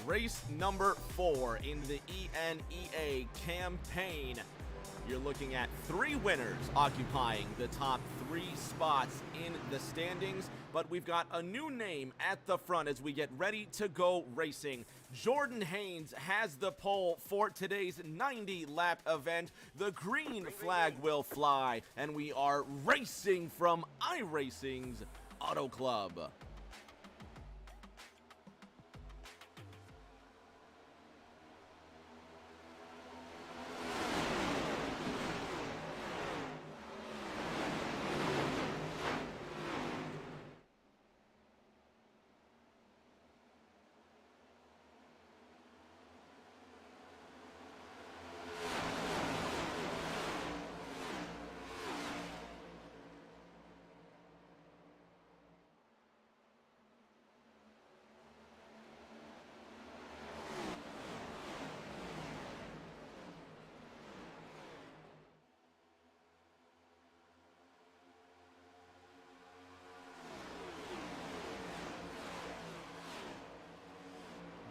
Race number 4 in the ENEA campaign. You're looking at 3 winners occupying the top 3 spots in the standings, but we've got a new name at the front as we get ready to go racing. Jordan Haynes has the pole for today's 90-lap event. The green flag will fly, and we are racing from iRacing's Auto Club.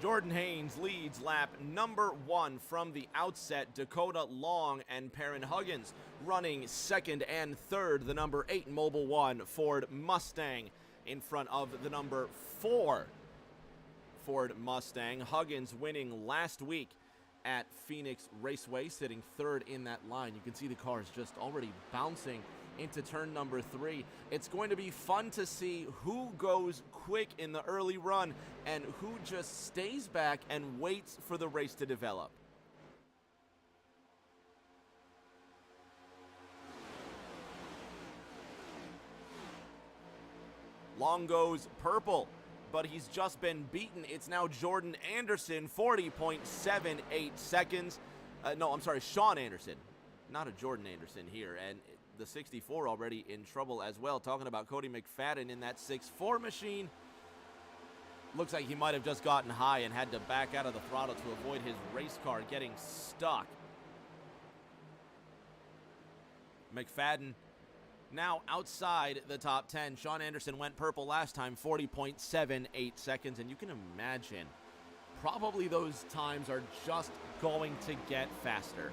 Jordan Haynes leads lap number 1 from the outset. Dakota Long and Perrin Huggins running second and third. The number 8 Mobil 1 Ford Mustang in front of the number 4 Ford Mustang. Huggins winning last week at Phoenix Raceway, sitting third in that line. You can see the cars just already bouncing into turn number 3. It's going to be fun to see who goes quick in the early run and who just stays back and waits for the race to develop. Long goes purple, but he's just been beaten. It's now Jordan Anderson, 40.78 seconds. Sean Anderson, not a Jordan Anderson here. And the 64 already in trouble as well. Talking about Cody McFadden in that 6.4 machine. Looks like he might have just gotten high and had to back out of the throttle to avoid his race car getting stuck. McFadden now outside the top 10. Sean Anderson went purple last time, 40.78 seconds, and you can imagine probably those times are just going to get faster.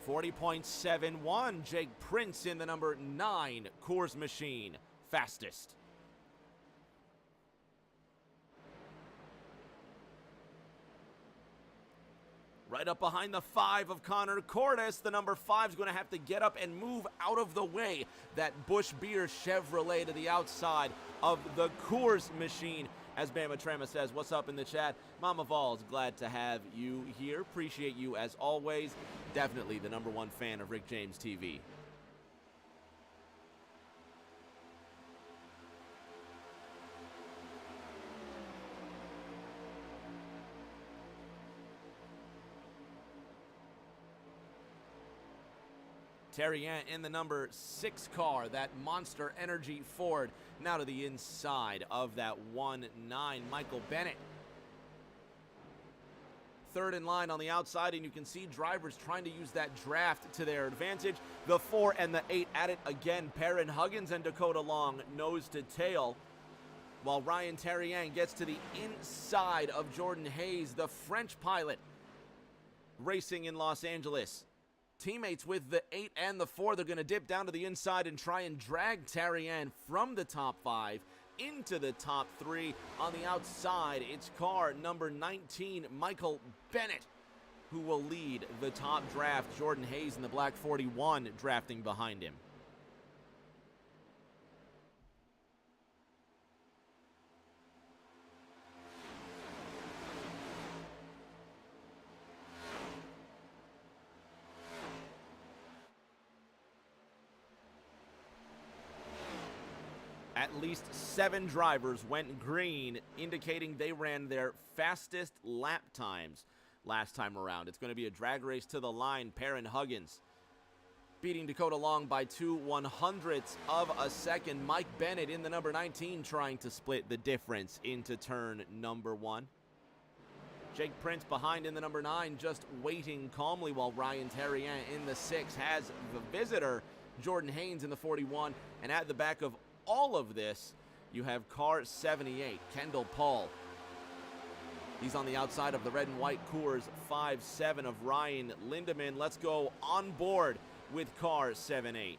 40.71, Jake Prince in the number 9 Coors machine, fastest. Right up behind the 5 of Connor Cordes, the number 5 is going to have to get up and move out of the way. That Busch Beer Chevrolet to the outside of the Coors machine. As Bama Trema says, what's up in the chat? Mama Vols, glad to have you here. Appreciate you as always. Definitely the number 1 fan of Rick James TV. Terrien in the number 6 car, that Monster Energy Ford, now to the inside of that 1-9, Michael Bennett. Third in line on the outside, and you can see drivers trying to use that draft to their advantage. The 4 and the 8 at it again. Perrin Huggins and Dakota Long nose to tail, while Ryan Terrien gets to the inside of Jordan Hayes, the French pilot, racing in Los Angeles. Teammates with the 8 and the 4, they're going to dip down to the inside and try and drag Terrien from the top 5 into the top 3. On the outside, it's car number 19, Michael Bennett, who will lead the top draft. Jordan Hayes in the black 41 drafting behind him. At least 7 drivers went green, indicating they ran their fastest lap times last time around. It's going to be a drag race to the line. Perrin Huggins beating Dakota Long by 2/100ths of a second. Mike Bennett in the number 19 trying to split the difference into turn number 1. Jake Prince behind in the number 9, just waiting calmly, while Ryan Terrien in the 6 has the visitor, Jordan Haynes in the 41. And at the back of all of this, you have car 78, Kendall Paul, He's on the outside of the red and white Coors 5-7 of Ryan Lindemann. Let's go on board with car 7-8.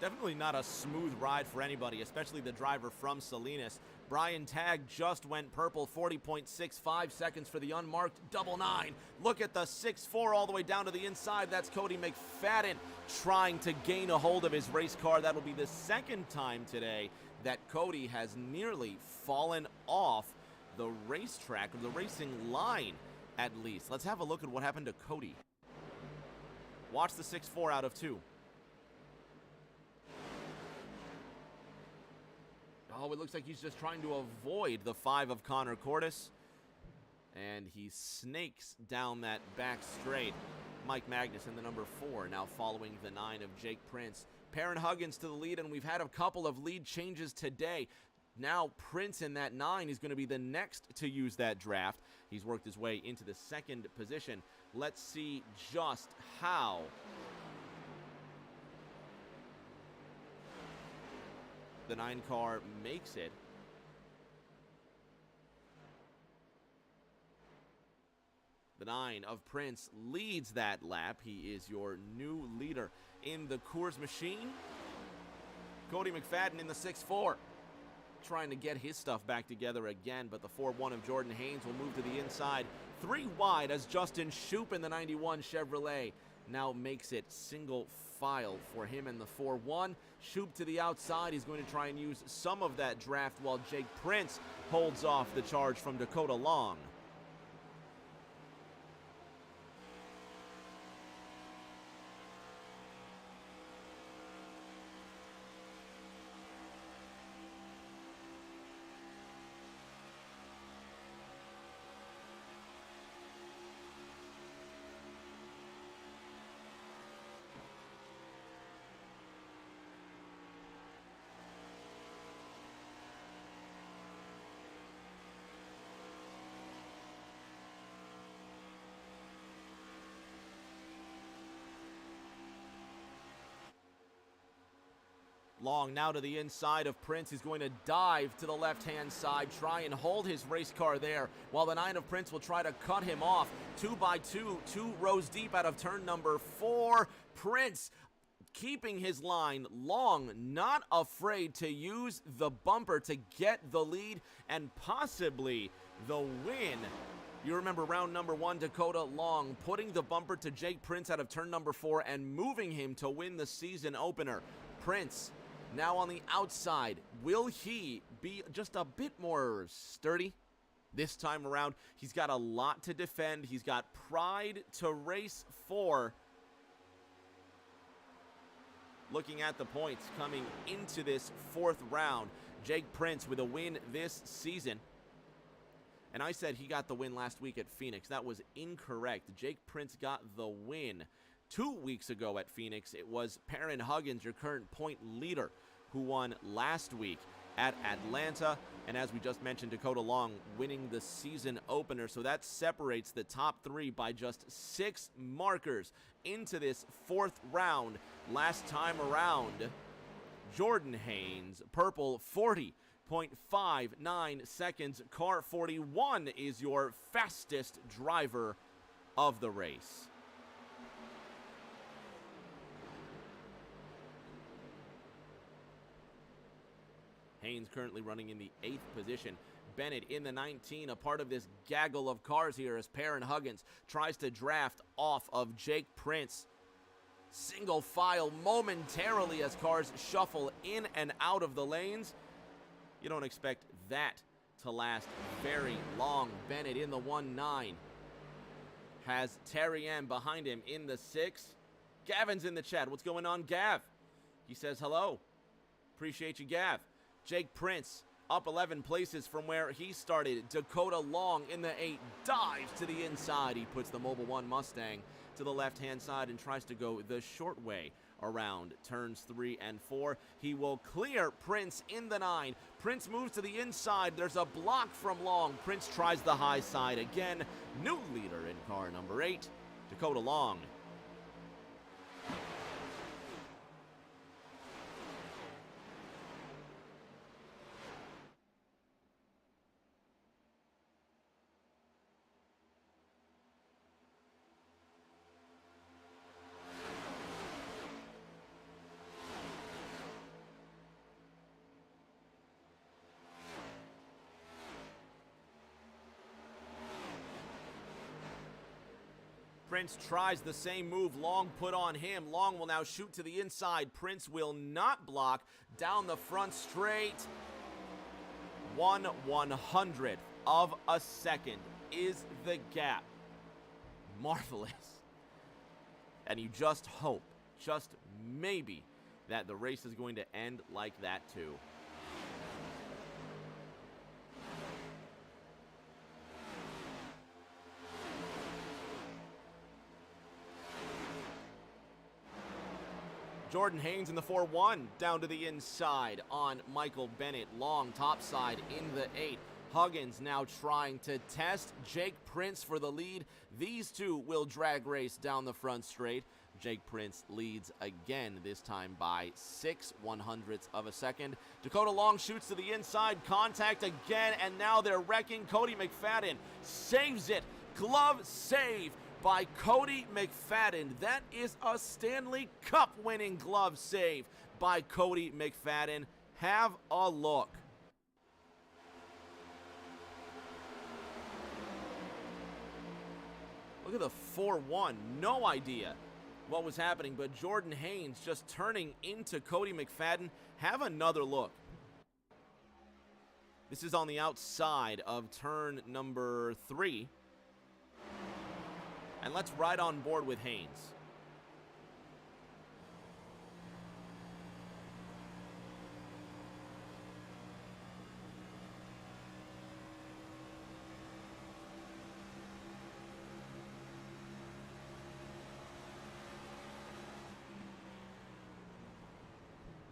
Definitely not a smooth ride for anybody, especially the driver from Salinas. Brian Tagg just went purple, 40.65 seconds for the unmarked double nine. Look at the 6-4 all the way down to the inside. That's Cody McFadden trying to gain a hold of his race car. That'll be the second time today that Cody has nearly fallen off the racetrack, or the racing line at least. Let's have a look at what happened to Cody. Watch the 6-4 out of 2. Oh, it looks like he's just trying to avoid the 5 of Connor Cordes. And he snakes down that back straight. Mike Magnus in the number 4, now following the 9 of Jake Prince. Perrin Huggins to the lead, and we've had a couple of lead changes today. Now Prince in that 9 is going to be the next to use that draft. He's worked his way into the second position. Let's see just how the 9 car makes it. The 9 of Prince leads that lap. He is your new leader in the Coors machine. Cody McFadden in the 6-4. Trying to get his stuff back together again, but the 4-1 of Jordan Haynes will move to the inside. 3 wide as Justin Shoup in the 91 Chevrolet now makes it single file for him and the 4-1. Shoup to the outside. He's going to try and use some of that draft while Jake Prince holds off the charge from Dakota Long. Long now to the inside of Prince. He's going to dive to the left-hand side, try and hold his race car there, while the 9 of Prince will try to cut him off. 2 by 2, 2 rows deep out of turn number 4. Prince keeping his line. Long not afraid to use the bumper to get the lead and possibly the win. You remember round number 1, Dakota Long putting the bumper to Jake Prince out of turn number 4 and moving him to win the season opener. Prince now on the outside. Will he be just a bit more sturdy this time around? He's got a lot to defend. He's got pride to race for. Looking at the points coming into this 4th round, Jake Prince with a win this season. And I said he got the win last week at Phoenix. That was incorrect. Jake Prince got the win 2 weeks ago at Phoenix. It was Perrin Huggins, your current point leader, who won last week at Atlanta. And as we just mentioned, Dakota Long winning the season opener. So that separates the top 3 by just 6 markers into this 4th round. Last time around, Jordan Haynes, purple, 40.59 seconds. Car 41 is your fastest driver of the race. Haynes currently running in the 8th position. Bennett in the 19, a part of this gaggle of cars here as Perrin Huggins tries to draft off of Jake Prince. Single file momentarily as cars shuffle in and out of the lanes. You don't expect that to last very long. Bennett in the 1-9 has Terry M behind him in the 6. Gavin's in the chat. What's going on, Gav? He says hello. Appreciate you, Gav. Jake Prince up 11 places from where he started. Dakota Long in the 8 dives to the inside. He puts the Mobil 1 Mustang to the left-hand side and tries to go the short way around turns 3 and 4. He will clear Prince in the 9. Prince moves to the inside. There's a block from Long. Prince tries the high side again. New leader in car number 8, Dakota Long. Prince tries the same move Long put on him. Long will now shoot to the inside. Prince will not block. Down the front straight. 1/100th of a second is the gap. Marvelous. And you just hope, just maybe, that the race is going to end like that too. Jordan Haynes in the 4-1 down to the inside on Michael Bennett. Long topside in the 8. Huggins now trying to test Jake Prince for the lead. These two will drag race down the front straight. Jake Prince leads again, this time by 6/100ths of a second. Dakota Long shoots to the inside, contact again, and now they're wrecking. Cody McFadden saves it. Glove save by Cody McFadden. That is a Stanley Cup winning glove save by Cody McFadden. Have a look. Look at the 4-1. No idea what was happening, but Jordan Haynes just turning into Cody McFadden. Have another look. This is on the outside of turn number 3. And let's ride on board with Haynes.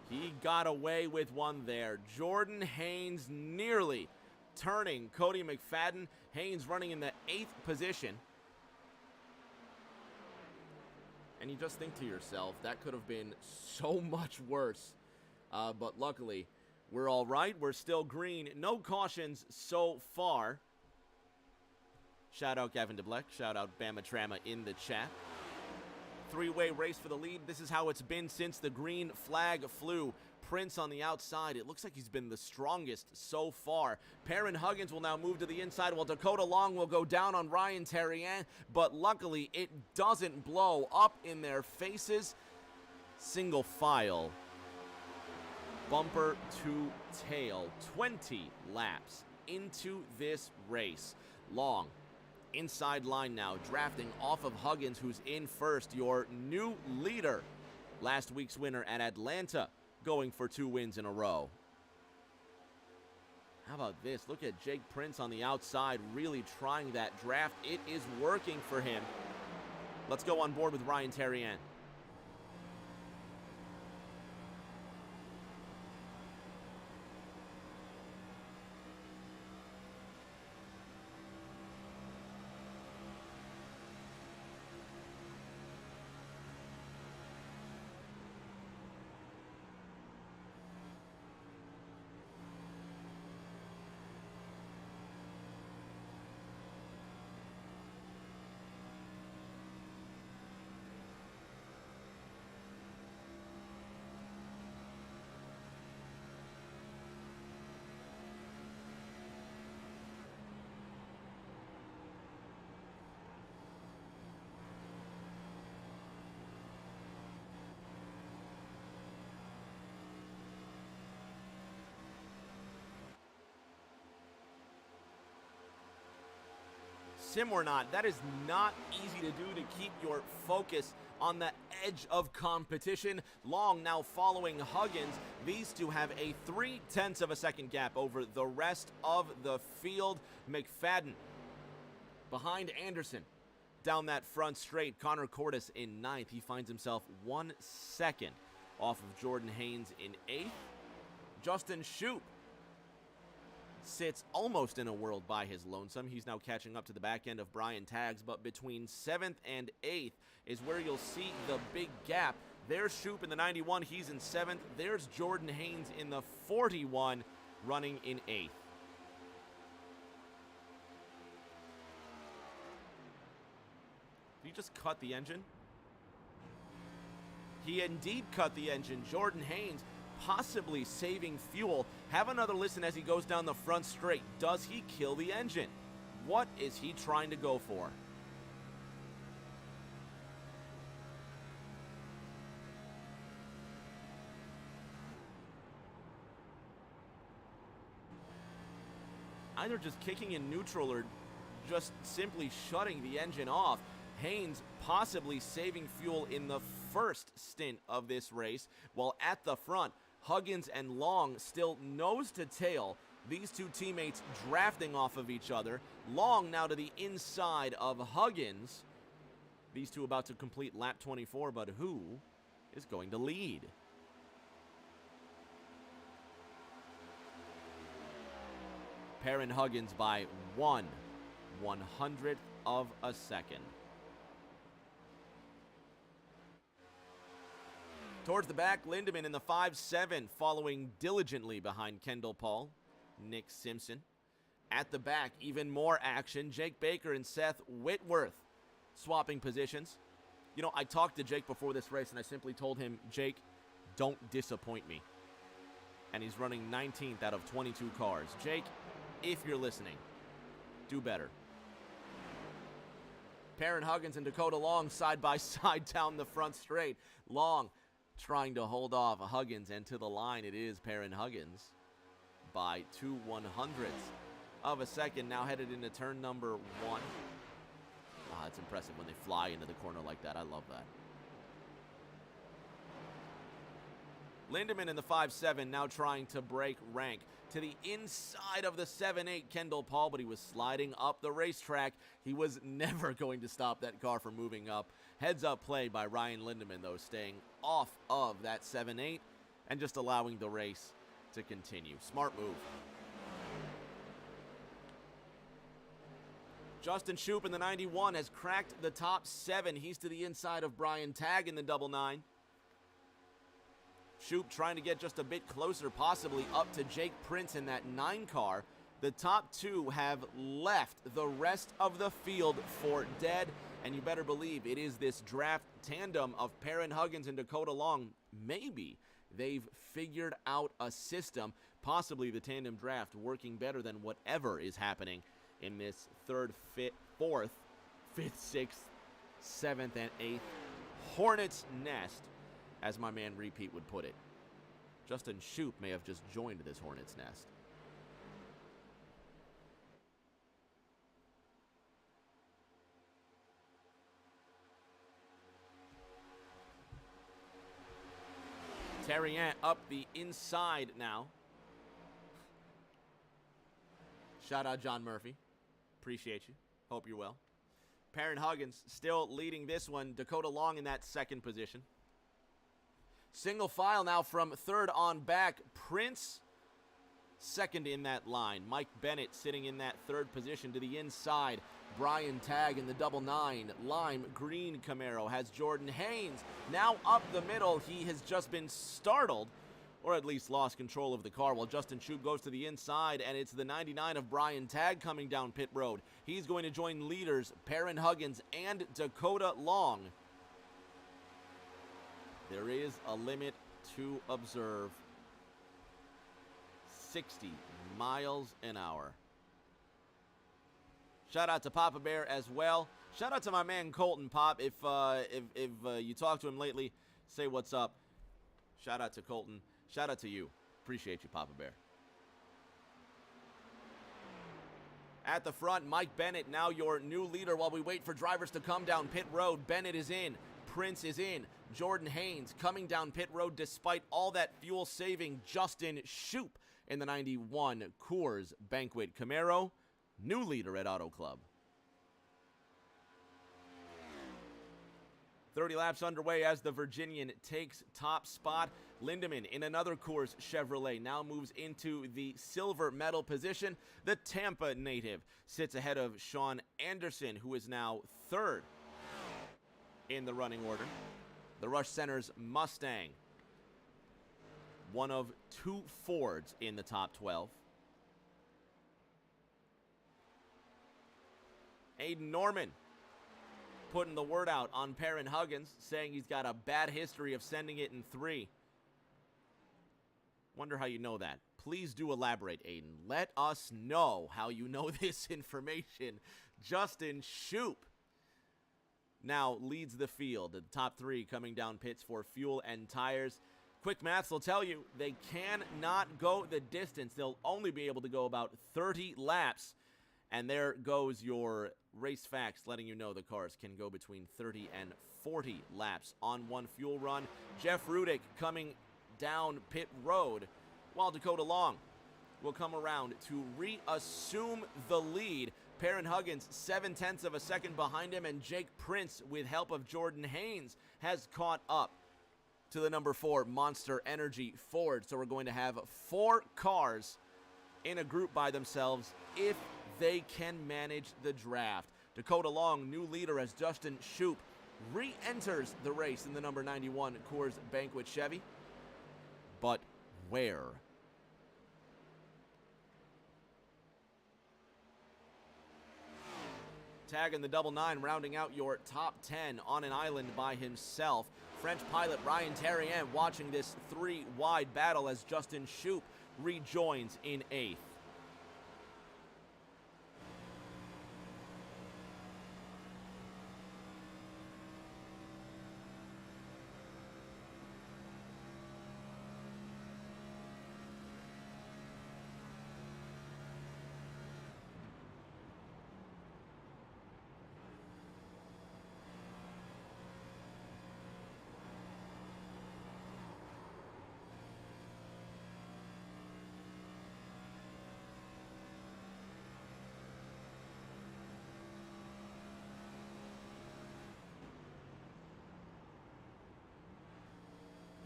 He got away with one there. Jordan Haynes nearly turning Cody McFadden. Haynes running in the 8th position. And you just think to yourself, that could have been so much worse. But luckily, we're all right. We're still green. No cautions so far. Shout out Gavin DeBleck. Shout out Bama Trama in the chat. 3-way race for the lead. This is how it's been since the green flag flew. Prince on the outside. It looks like he's been the strongest so far. Perrin Huggins will now move to the inside while Dakota Long will go down on Ryan Terrien, but luckily it doesn't blow up in their faces. Single file. Bumper to tail. 20 laps into this race. Long. Inside line now, drafting off of Huggins, who's in first. Your new leader. Last week's winner at Atlanta, going for 2 wins in a row. How about this? Look at Jake Prince on the outside, really trying that draft. It is working for him. Let's go on board with Ryan Terrien. sim or not, that is not easy to do to keep your focus on the edge of competition. Long now following Huggins. These two have a 0.3 of a second gap over the rest of the field. McFadden behind Anderson down that front straight. Connor Cordes in 9th. He finds himself 1 second off of Jordan Haynes in 8th. Justin Shoup sits almost in a world by his lonesome. He's now catching up to the back end of Brian Taggs, but between 7th and 8th is where you'll see the big gap. There's Shoup in the 91. He's in 7th. There's Jordan Haynes in the 41, running in 8th. Did he just cut the engine? He indeed cut the engine. Jordan Haynes possibly saving fuel. Have another listen as he goes down the front straight. Does he kill the engine? What is he trying to go for? Either just kicking in neutral or just simply shutting the engine off. Haynes possibly saving fuel in the first stint of this race, while at the front, Huggins and Long still nose to tail. These two teammates drafting off of each other. Long now to the inside of Huggins. These two about to complete lap 24, but who is going to lead? Perrin Huggins by 1/100th of a second. Towards the back, Lindemann in the 5-7, following diligently behind Kendall Paul, Nick Simpson. At the back, even more action. Jake Baker and Seth Whitworth swapping positions. You know, I talked to Jake before this race, and I simply told him, Jake, don't disappoint me. And he's running 19th out of 22 cars. Jake, if you're listening, do better. Perrin Huggins and Dakota Long side by side down the front straight. Long trying to hold off Huggins, and to the line it is Perrin Huggins by 2/100ths of a second. Now headed into turn number 1. It's impressive when they fly into the corner like that. I love that. Lindemann in the 5-7 now trying to break rank to the inside of the 7-8 Kendall Paul, but he was sliding up the racetrack. He was never going to stop that car from moving up. Heads up play by Ryan Lindemann, though, staying off of that 7-8 and just allowing the race to continue. Smart move. Justin Shoup in the 91 has cracked the top 7. He's to the inside of Brian Tagg in the 99. Shoup trying to get just a bit closer, possibly up to Jake Prince in that 9 car. The top 2 have left the rest of the field for dead, and you better believe it is this draft tandem of Perrin Huggins and Dakota Long. Maybe they've figured out a system, possibly the tandem draft working better than whatever is happening in this 3rd, 4th, 5th, 6th, 7th, and 8th Hornets' nest, as my man Repeat would put it. Justin Shoup may have just joined this Hornets' nest. Terrien up the inside now. Shout out John Murphy. Appreciate you. Hope you're well. Perrin Huggins still leading this one. Dakota Long in that 2nd position. Single file now from 3rd on back. Prince 2nd in that line. Mike Bennett sitting in that 3rd position to the inside. Brian Tagg in the 99. Lime green Camaro has Jordan Haynes now up the middle. He has just been startled, or at least lost control of the car, while Justin Shoup goes to the inside, and it's the 99 of Brian Tagg coming down pit road. He's going to join leaders Perrin Huggins and Dakota Long. There is a limit to observe. 60 miles an hour. Shout out to Papa Bear as well. Shout out to my man Colton Pop. If you talk to him lately, say what's up. Shout out to Colton. Shout out to you. Appreciate you, Papa Bear. At the front, Mike Bennett, now your new leader while we wait for drivers to come down pit road. Bennett is in. Prince is in. Jordan Haynes coming down pit road despite all that fuel-saving Justin Shoop in the 91 Coors Banquet Camaro. New leader at Auto Club. 30 laps underway as the Virginian takes top spot. Lindemann in another Coors Chevrolet now moves into the silver medal position. The Tampa native sits ahead of Sean Anderson, who is now third in the running order. The Rush Center's Mustang, one of two Fords in the top 12. Aiden Norman putting the word out on Perrin Huggins, saying he's got a bad history of sending it in 3. Wonder how you know that. Please do elaborate, Aiden. Let us know how you know this information. Justin Shoop now leads the field. The top 3 coming down pits for fuel and tires. Quick maths will tell you they cannot go the distance. They'll only be able to go about 30 laps. And there goes your race facts, letting you know the cars can go between 30 and 40 laps on one fuel run. Jeff Rudick coming down pit road, while Dakota Long will come around to reassume the lead. Perrin Huggins 0.7 of a second behind him, and Jake Prince, with help of Jordan Haynes, has caught up to the number 4 Monster Energy Ford. So we're going to have 4 cars in a group by themselves if they can manage the draft. Dakota Long, new leader, as Justin Shoop re-enters the race in the number 91 Coors Banquet Chevy. But where? Tagging the double 9, rounding out your top 10 on an island by himself. French pilot Ryan Terrien watching this 3-wide battle as Justin Shoop rejoins in 8th.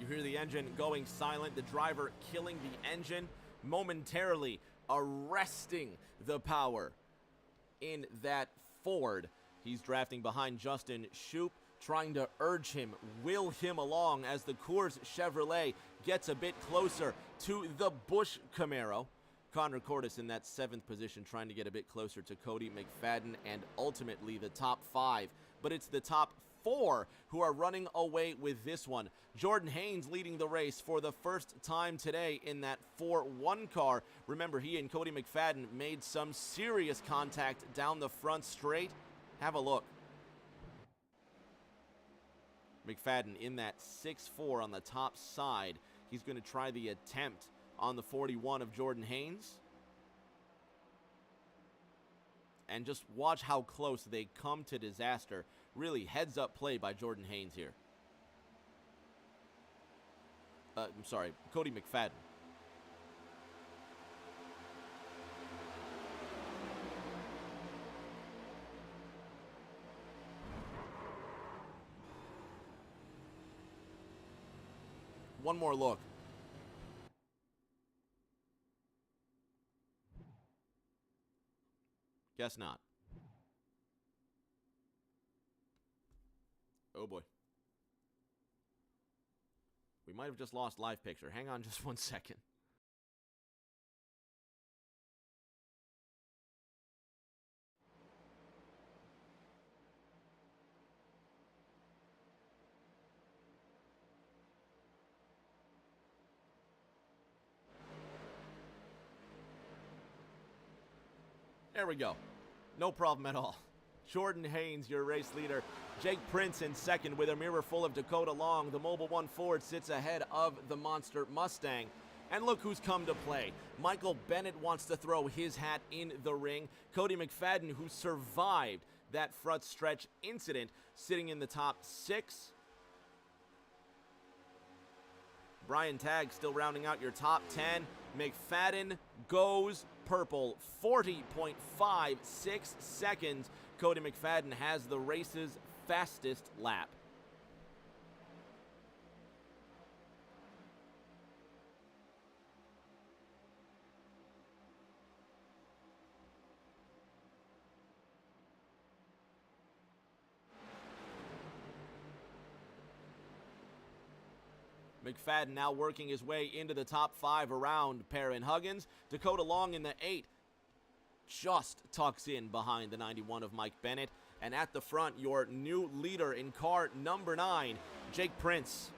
You hear the engine going silent, the driver killing the engine, momentarily arresting the power in that Ford. He's drafting behind Justin Shoop, trying to urge him, will him along as the Coors Chevrolet gets a bit closer to the Busch Camaro. Connor Cordes in that 7th position, trying to get a bit closer to Cody McFadden and ultimately the top 5. But it's the top 4 who are running away with this one. Jordan Haynes leading the race for the first time today in that 4-1 car. Remember, he and Cody McFadden made some serious contact down the front straight. Have a look. McFadden in that 6-4 on the top side. He's going to try the attempt on the 41 of Jordan Haynes. And just watch how close they come to disaster. Really heads-up play by Jordan Haynes here. I'm sorry, Cody McFadden. One more look. Guess not. Oh boy. We might have just lost live picture. Hang on just 1 second. There we go. No problem at all. Jordan Haynes, your race leader. Jake Prince in second with a mirror full of Dakota Long. The Mobil 1 Ford sits ahead of the Monster Mustang. And look who's come to play. Michael Bennett wants to throw his hat in the ring. Cody McFadden, who survived that front stretch incident, sitting in the top 6. Brian Tagg still rounding out your top 10. McFadden goes purple, 40.56 seconds. Cody McFadden has the race's fastest lap. McFadden now working his way into the top 5 around Perrin Huggins. Dakota Long in the 8 just tucks in behind the 91 of Mike Bennett. And at the front, your new leader in car number 9, Jake Prince.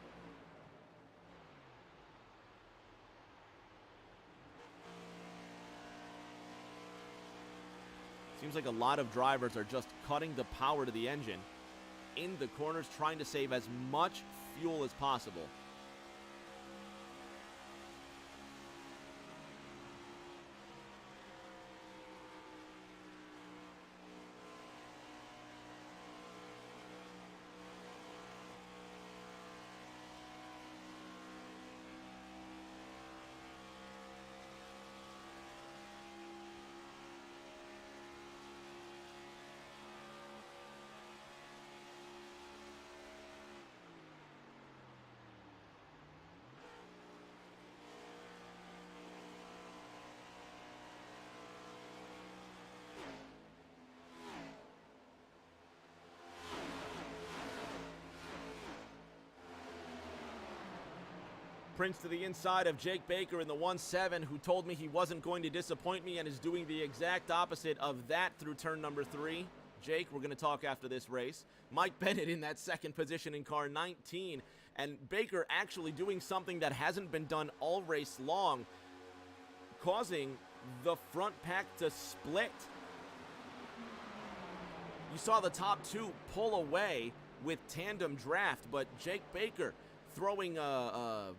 Seems like a lot of drivers are just cutting the power to the engine in the corners, trying to save as much fuel as possible. Prince to the inside of Jake Baker in the 1-7, who told me he wasn't going to disappoint me and is doing the exact opposite of that through turn number 3. Jake, we're going to talk after this race. Mike Bennett in that second position in car 19, and Baker actually doing something that hasn't been done all race long, causing the front pack to split. You saw the top 2 pull away with tandem draft, but Jake Baker throwing a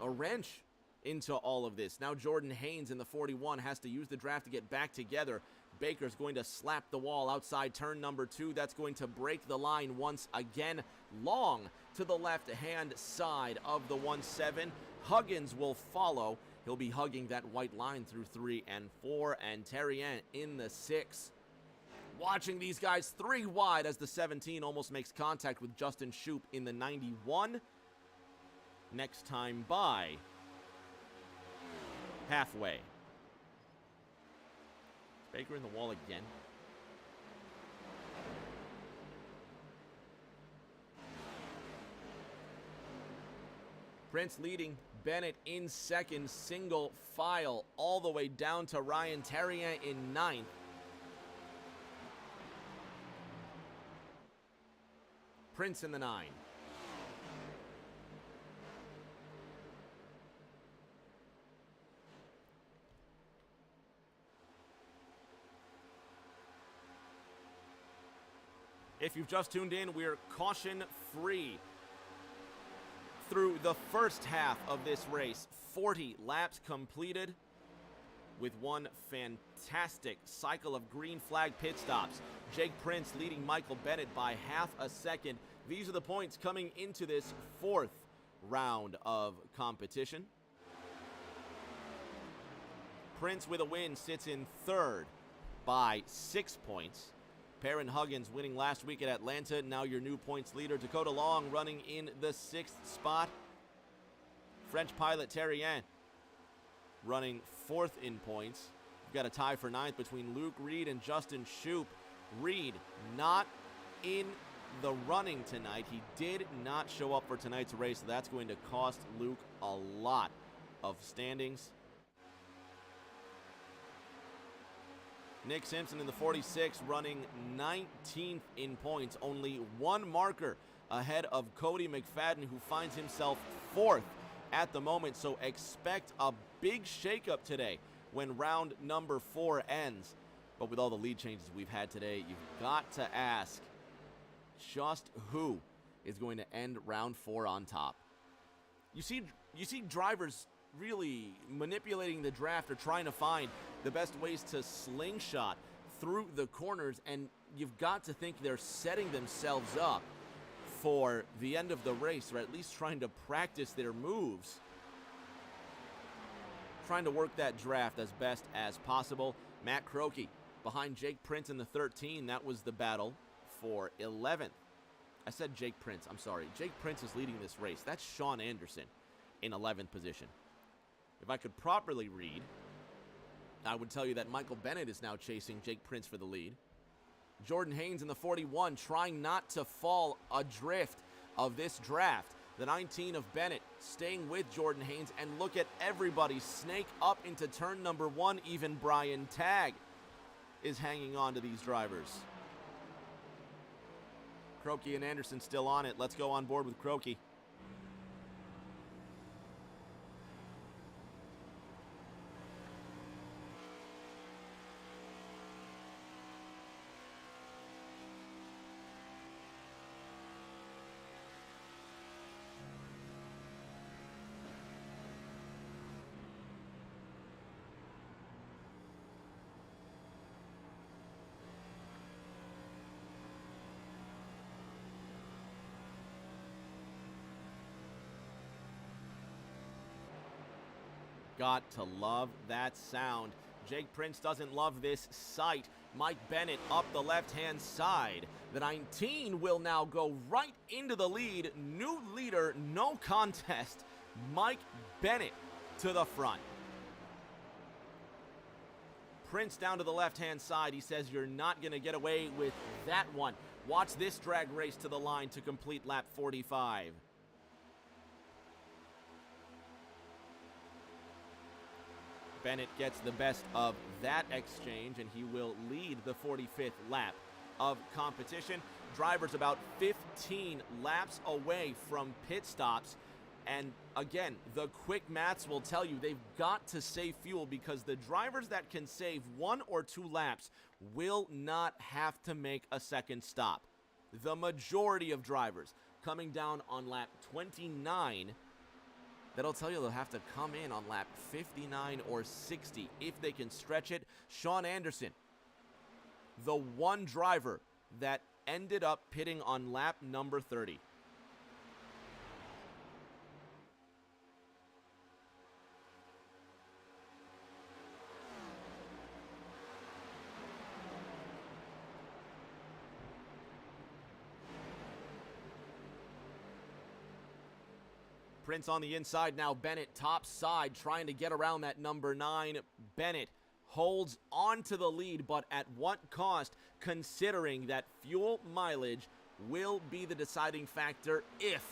wrench into all of this. Now Jordan Haynes in the 41 has to use the draft to get back together. Baker's going to slap the wall outside turn number 2. That's going to break the line once again. Long to the left-hand side of the 1-7. Huggins will follow. He'll be hugging that white line through 3 and 4. And Terrien in the 6. Watching these guys 3 wide as the 17 almost makes contact with Justin Shoup in the 91. Next time by halfway. Baker in the wall again. Prince leading, Bennett in second, single file all the way down to Ryan Terrien in 9th. Prince in the 9. If you've just tuned in, we're caution-free through the first half of this race. 40 laps completed with one fantastic cycle of green flag pit stops. Jake Prince leading Michael Bennett by half a second. These are the points coming into this 4th round of competition. Prince with a win sits in 3rd by 6 points. Perrin Huggins winning last week at Atlanta, now your new points leader. Dakota Long running in the 6th spot. French pilot Terrien running 4th in points. We've got a tie for 9th between Luke Reed and Justin Shoup. Reed not in the running tonight. He did not show up for tonight's race, so that's going to cost Luke a lot of standings. Nick Simpson in the 46 running 19th in points, only 1 marker ahead of Cody McFadden, who finds himself 4th at the moment. So expect a big shakeup today when round number 4 ends. But with all the lead changes we've had today, you've got to ask just who is going to end round 4 on top. You see drivers really manipulating the draft or trying to find the best ways to slingshot through the corners, and you've got to think they're setting themselves up for the end of the race, or at least trying to practice their moves, trying to work that draft as best as possible. Matt Croakey behind Jake Prince in the 13. That was the battle for 11th. I said Jake Prince. I'm sorry. Jake Prince is leading this race. That's Sean Anderson in 11th position. If I could properly read, I would tell you that Michael Bennett is now chasing Jake Prince for the lead. Jordan Haynes in the 41 trying not to fall adrift of this draft. The 19 of Bennett staying with Jordan Haynes, and look at everybody snake up into turn number 1. Even Brian Tagg is hanging on to these drivers. Croakey and Anderson still on it. Let's go on board with Croakey. Got to love that sound. Jake Prince doesn't love this sight. Mike Bennett up the left-hand side. The 19 will now go right into the lead. New leader, no contest. Mike Bennett to the front. Prince down to the left-hand side. He says you're not going to get away with that one. Watch this drag race to the line to complete lap 45. Bennett gets the best of that exchange, and he will lead the 45th lap of competition. Drivers about 15 laps away from pit stops. And again, the quick maths will tell you they've got to save fuel, because the drivers that can save 1 or 2 laps will not have to make a second stop. The majority of drivers coming down on lap 29, that'll tell you they'll have to come in on lap 59 or 60 if they can stretch it. Sean Anderson, the one driver that ended up pitting on lap number 30. Prince on the inside now. Bennett top side trying to get around that number 9. Bennett holds on to the lead, but at what cost, considering that fuel mileage will be the deciding factor if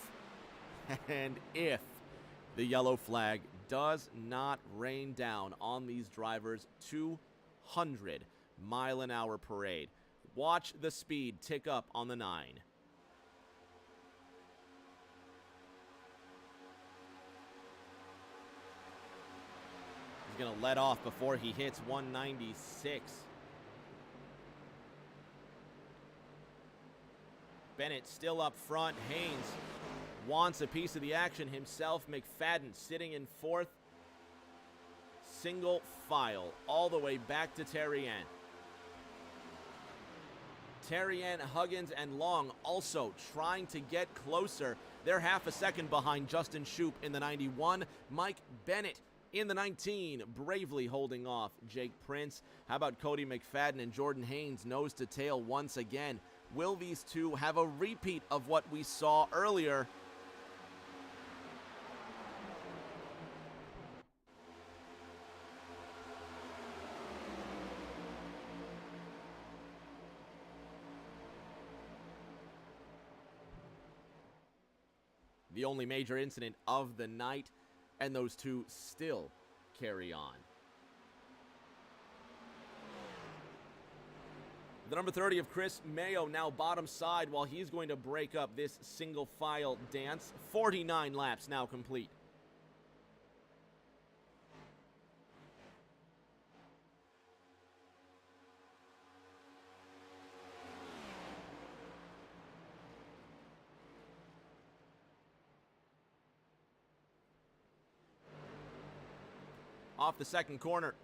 the yellow flag does not rain down on these drivers. 200-mile-an-hour parade. Watch the speed tick up on the 9. He's going to let off before he hits 196. Bennett still up front. Haynes wants a piece of the action himself. McFadden sitting in 4th. Single file all the way back to Terrien. Terrien, Huggins, and Long also trying to get closer. They're half a second behind Justin Shoup in the 91. Mike Bennett in the 19, bravely holding off Jake Prince. How about Cody McFadden and Jordan Haynes nose to tail once again? Will these two have a repeat of what we saw earlier? The only major incident of the night, and those two still carry on. The number 30 of Chris Mayo now bottom side while he's going to break up this single file dance. 49 laps now complete. off the second corner.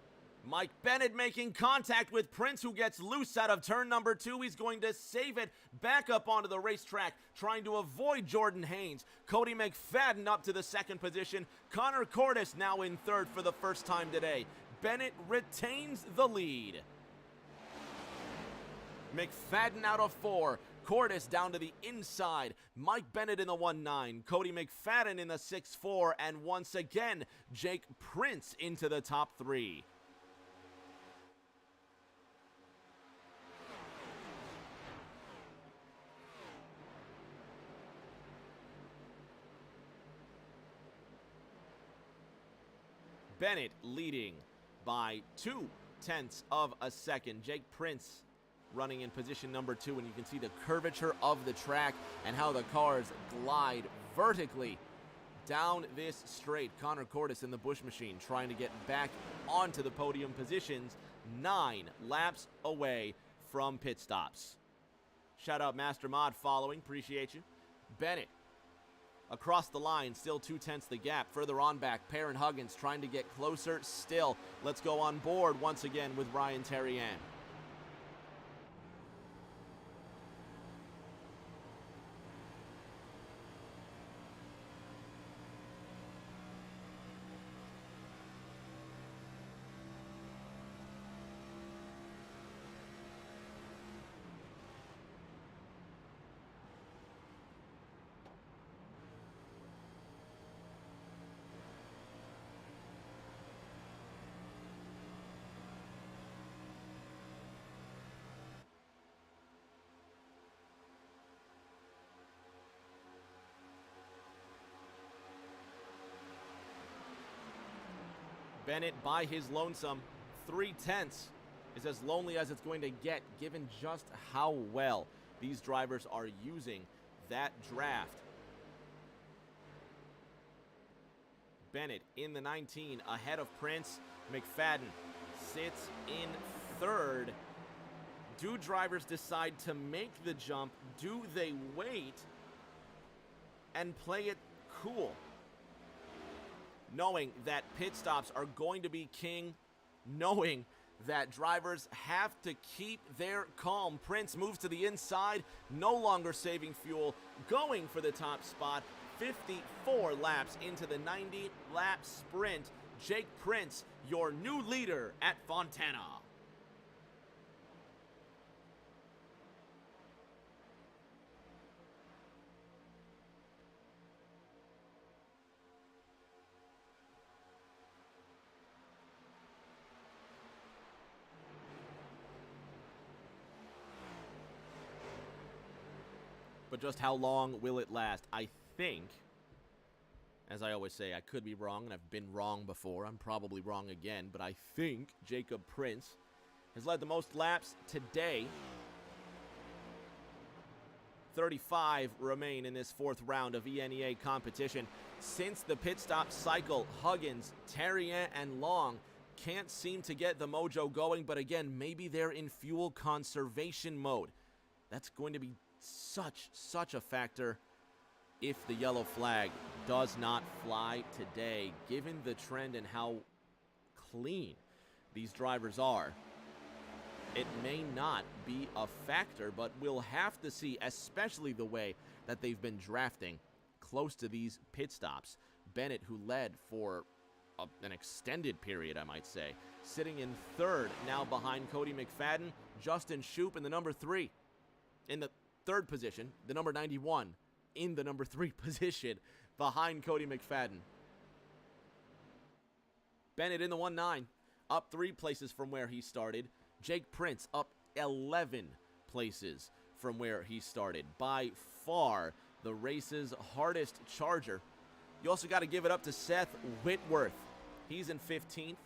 Mike Bennett making contact with Prince, who gets loose out of turn number 2. He's going to save it back up onto the racetrack, trying to avoid Jordan Haynes. Cody McFadden up to the second position. Connor Cordes now in third for the first time today. Bennett retains the lead. McFadden out of 4. Cordes down to the inside. Mike Bennett in the 1-9. Cody McFadden in the 6-4. And once again, Jake Prince into the top 3. Bennett leading by 0.2 of a second. Jake Prince running in position number 2, and you can see the curvature of the track and how the cars glide vertically down this straight. Connor Cordes in the Busch machine trying to get back onto the podium positions, 9 laps away from pit stops. Shout out Master Mod following, appreciate you. Bennett across the line, still 0.2 the gap. Further on back, Perrin Huggins trying to get closer still. Let's go on board once again with Ryan Terrian. Bennett by his lonesome, 0.3 is as lonely as it's going to get, given just how well these drivers are using that draft. Bennett in the 19, ahead of Prince. McFadden sits in third. Do drivers decide to make the jump? Do they wait and play it cool, knowing that pit stops are going to be king, knowing that drivers have to keep their calm? Prince moves to the inside, no longer saving fuel, going for the top spot. 54 laps into the 90-lap sprint. Jake Prince, your new leader at Fontana. But just how long will it last? I think, as I always say, I could be wrong, and I've been wrong before. I'm probably wrong again, but I think Jacob Prince has led the most laps today. 35 remain in this fourth round of ENEA competition. Since the pit stop cycle, Huggins, Terrien, and Long can't seem to get the mojo going, but again, maybe they're in fuel conservation mode. That's going to be such a factor if the yellow flag does not fly today, given the trend and how clean these drivers are. It may not be a factor, but we'll have to see, especially the way that they've been drafting close to these pit stops. Bennett, who led for an extended period, I might say, sitting in third, now behind Cody McFadden. Justin Shoup in the number 3. In the third position, the number 91 in the number 3 position behind Cody McFadden. Bennett in the 1-9, up 3 places from where he started. Jake Prince up 11 places from where he started. By far the race's hardest charger. You also got to give it up to Seth Whitworth. He's in 15th,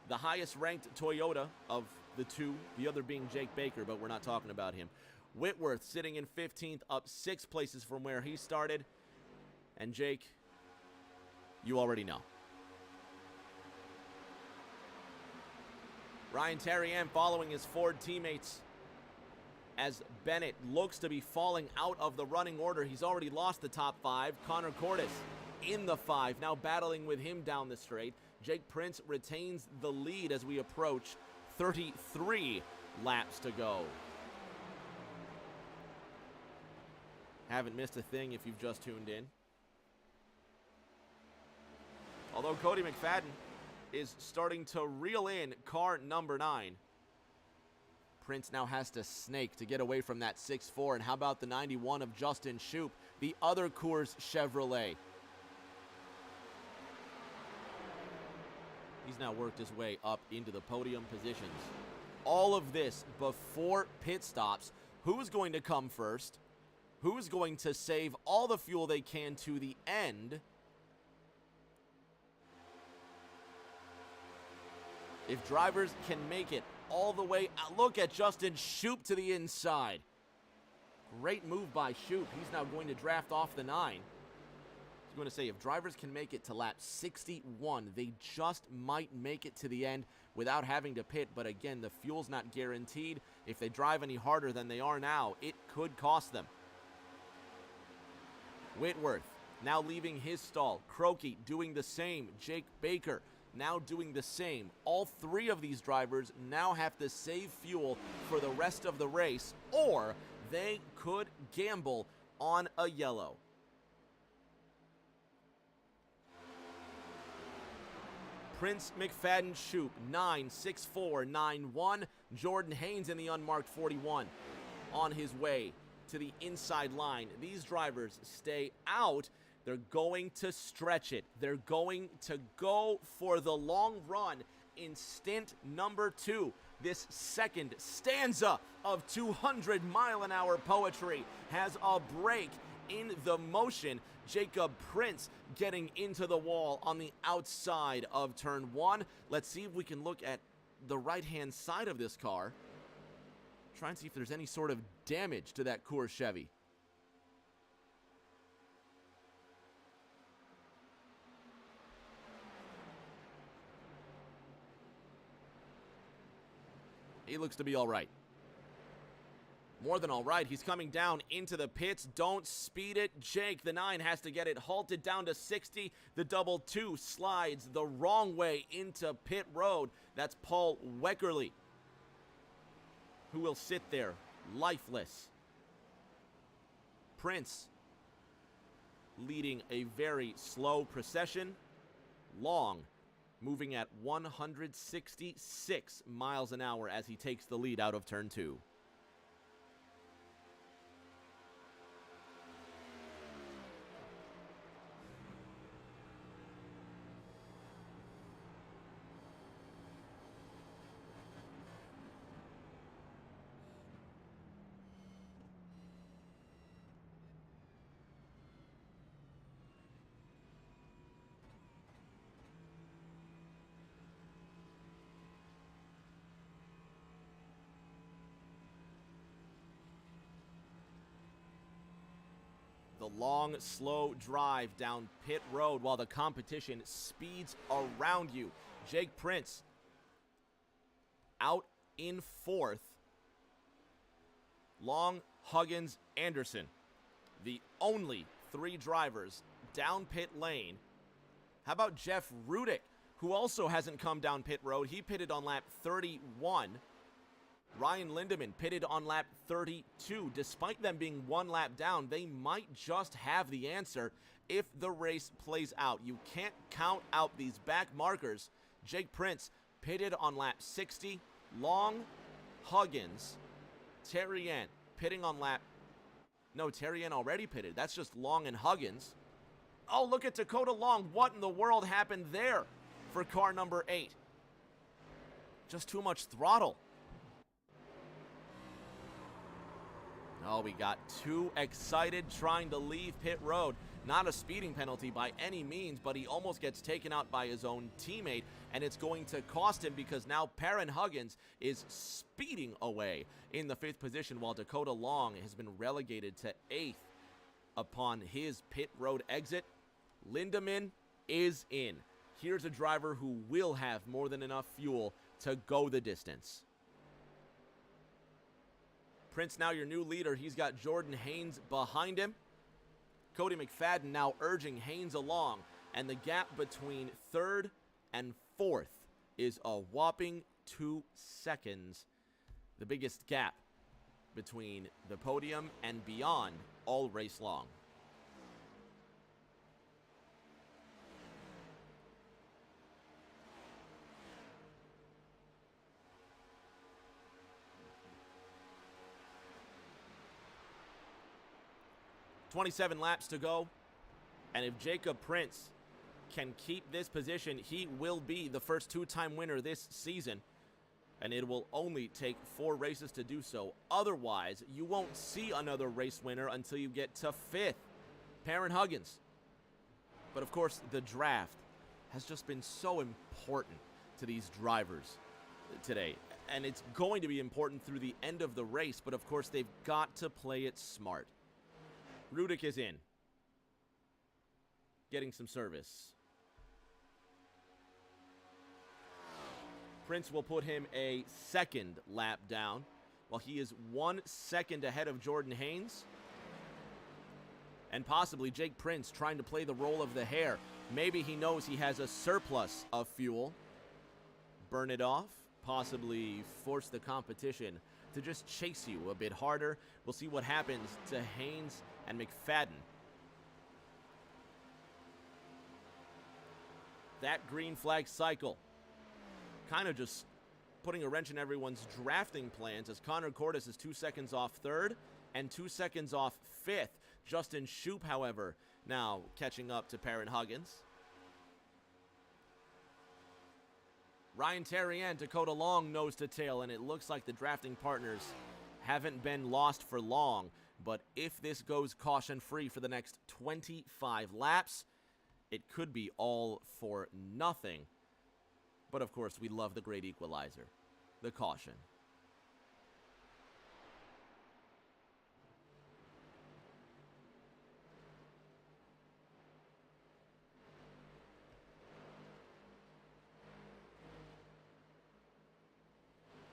the highest ranked Toyota of the two, the other being Jake Baker, but we're not talking about him. Whitworth sitting in 15th, up 6 places from where he started. And Jake, you already know. Ryan Terrien following his Ford teammates as Bennett looks to be falling out of the running order. He's already lost the top 5. Connor Cordes in the 5, now battling with him down the straight. Jake Prince retains the lead as we approach 33 laps to go. Haven't missed a thing if you've just tuned in. Although Cody McFadden is starting to reel in car number 9. Prince now has to snake to get away from that 6-4. And how about the 91 of Justin Shoup, the other Coors Chevrolet? He's now worked his way up into the podium positions. All of this before pit stops. Who's going to come first? Who's going to save all the fuel they can to the end? If drivers can make it all the way out. Look at Justin Shoup to the inside. Great move by Shoup. He's now going to draft off the 9. I was going to say, if drivers can make it to lap 61, they just might make it to the end without having to pit. But again, the fuel's not guaranteed. If they drive any harder than they are now, it could cost them. Whitworth now leaving his stall. Croakey doing the same. Jake Baker now doing the same. All 3 of these drivers now have to save fuel for the rest of the race, or they could gamble on a yellow. Prince, McFadden, Shoup, 9-6-4-9-1. Jordan Haynes in the unmarked 41 on his way to the inside line. These drivers stay out. They're going to stretch it. They're going to go for the long run in stint number 2. This second stanza of 200-mile-an-hour poetry has a break in the motion. Jacob Prince getting into the wall on the outside of turn 1. Let's see if we can look at the right-hand side of this car. Try and see if there's any sort of damage to that Coors Chevy. He looks to be all right. More than all right. He's coming down into the pits. Don't speed it. Jake, the 9, has to get it halted down to 60. The double 2 slides the wrong way into pit road. That's Paul Weckerly, who will sit there lifeless. Prince leading a very slow procession. Long, moving at 166 miles an hour as he takes the lead out of turn 2. The long, slow drive down pit road while the competition speeds around you. Jake Prince out in 4th. Long, Huggins, Anderson, the only 3 drivers down pit lane. How about Jeff Rudick, who also hasn't come down pit road? He pitted on lap 31. Ryan Lindemann pitted on lap 32. Despite them being 1 lap down, they might just have the answer if the race plays out. You can't count out these back markers. Jake Prince pitted on lap 60. Long, Huggins, Terrien pitting on lap... No, Terrien already pitted. That's just Long and Huggins. Oh, look at Dakota Long. What in the world happened there for car number 8? Just too much throttle. Oh, we got too excited trying to leave pit road. Not a speeding penalty by any means, but he almost gets taken out by his own teammate, and it's going to cost him because now Perrin Huggins is speeding away in the 5th position while Dakota Long has been relegated to 8th upon his pit road exit. Lindemann is in. Here's a driver who will have more than enough fuel to go the distance. Prince now your new leader. He's got Jordan Haynes behind him. Cody McFadden now urging Haynes along. And the gap between 3rd and fourth is a whopping 2 seconds. The biggest gap between the podium and beyond all race long. "27 laps to go, and if Jacob Prince can keep this position, he will be the first two-time winner this season, and it will only take 4 races to do so. Otherwise, you won't see another race winner until you get to 5th, Perrin Huggins. But of course, the draft has just been so important to these drivers today, and it's going to be important through the end of the race, but of course, they've got to play it smart. Rudick is in, getting some service. Prince will put him a second lap down, while he is 1 second ahead of Jordan Haynes. And possibly Jake Prince trying to play the role of the hare. Maybe he knows he has a surplus of fuel. Burn it off, possibly force the competition to just chase you a bit harder. We'll see what happens to Haynes and McFadden. That green flag cycle kind of just putting a wrench in everyone's drafting plans, as Connor Cordes is 2 seconds off third and 2 seconds off fifth. Justin Shoop, however, now catching up to Perrin Huggins. Ryan Terrian, Dakota Long nose to tail, and it looks like the drafting partners haven't been lost for long. But if this goes caution-free for the next 25 laps, it could be all for nothing. But of course, we love the great equalizer, the caution.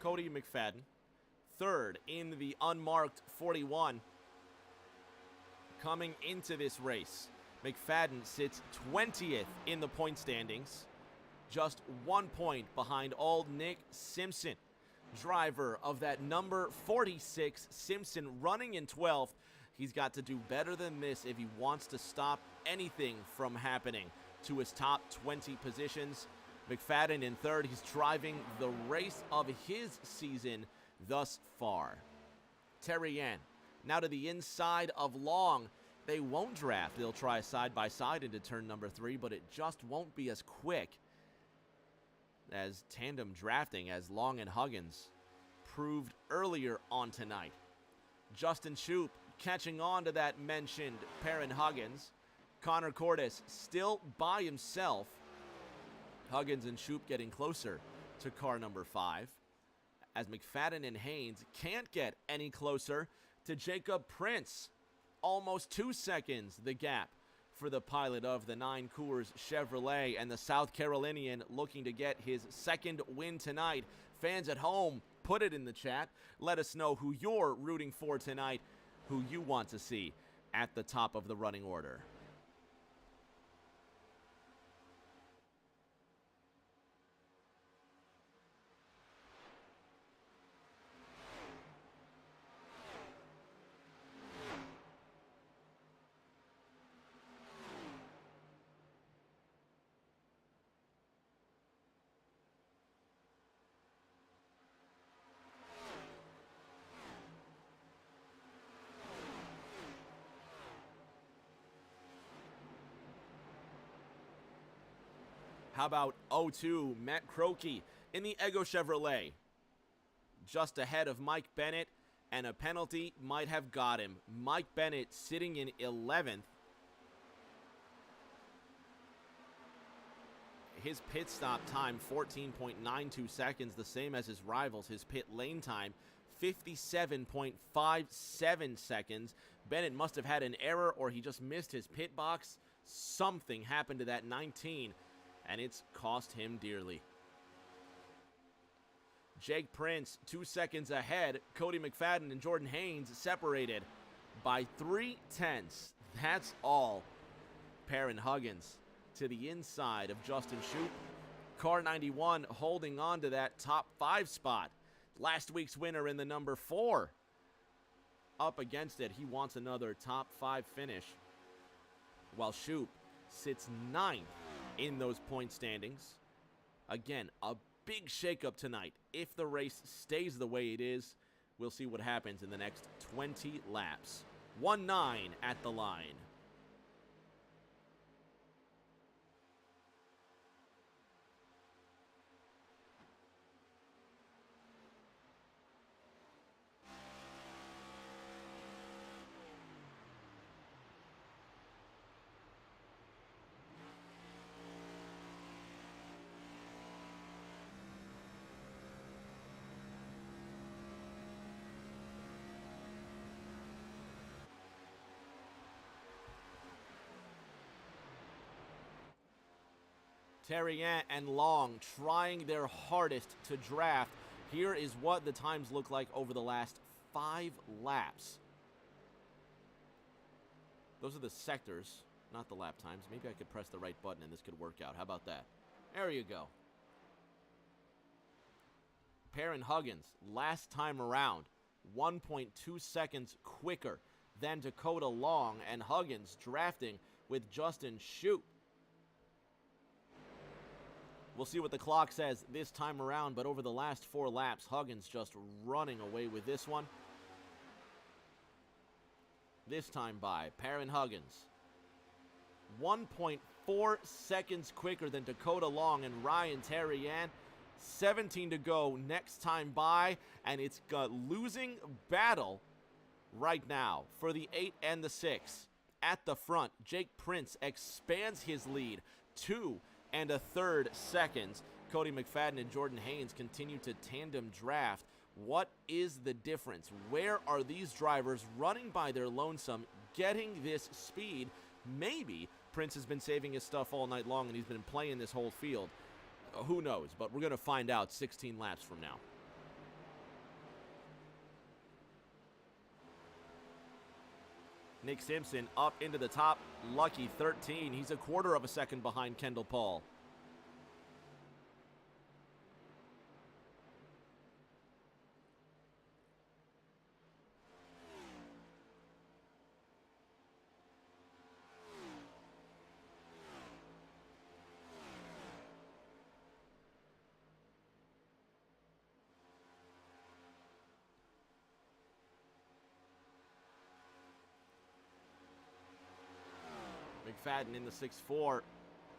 Cody McFadden, third in the unmarked 41. Coming into this race, McFadden sits 20th in the point standings, just 1 point behind old Nick Simpson, driver of that number 46. Simpson running in 12th. He's got to do better than this if he wants to stop anything from happening to his top 20 positions. McFadden in third. He's driving the race of his season thus far. Terrian now to the inside of Long. They won't draft. They'll try side-by-side into turn number 3, but it just won't be as quick as tandem drafting, as Long and Huggins proved earlier on tonight. Justin Shoop catching on to that mentioned Perrin Huggins. Connor Cordes still by himself. Huggins and Shoop getting closer to car number 5, as McFadden and Haynes can't get any closer to Jacob Prince. Almost 2 seconds the gap for the pilot of the 9 Coors Chevrolet, and the South Carolinian looking to get his second win tonight. Fans at home, put it in the chat. Let us know who you're rooting for tonight, who you want to see at the top of the running order. How about 02, Matt Croakey in the Ego Chevrolet, just ahead of Mike Bennett, and a penalty might have got him. Mike Bennett sitting in 11th. His pit stop time, 14.92 seconds, the same as his rivals. His pit lane time, 57.57 seconds. Bennett must have had an error, or he just missed his pit box. Something happened to that 19, and it's cost him dearly. Jake Prince 2 seconds ahead. Cody McFadden and Jordan Haynes separated by 0.3. That's all. Perrin Huggins to the inside of Justin Shoop. Car 91 holding on to that top 5 spot. Last week's winner in the number 4. Up against it, he wants another top 5 finish. While Shoop sits 9th in those point standings. Again, a big shakeup tonight. If the race stays the way it is, we'll see what happens in the next 20 laps. 1-9 at the line. Terrien and Long trying their hardest to draft. Here is what the times look like over the last 5 laps. Those are the sectors, not the lap times. Maybe I could press the right button and this could work out. How about that? There you go. Perrin Huggins, last time around, 1.2 seconds quicker than Dakota Long, and Huggins drafting with Justin Shoop. We'll see what the clock says this time around, but over the last 4 laps, Huggins just running away with this one. This time by Perrin Huggins. 1.4 seconds quicker than Dakota Long and Ryan Terrien. 17 to go next time by, and it's a losing battle right now for the 8 and the 6. At the front, Jake Prince expands his lead 2 1/3 seconds. Cody McFadden and Jordan Haynes continue to tandem draft. What is the difference? Where are these drivers running by their lonesome, getting this speed? Maybe Prince has been saving his stuff all night long and he's been playing this whole field. Who knows? But we're going to find out 16 laps from now. Nick Simpson up into the top, lucky 13. He's a 1/4 of a second behind Kendall Paul. McFadden in the 6-4,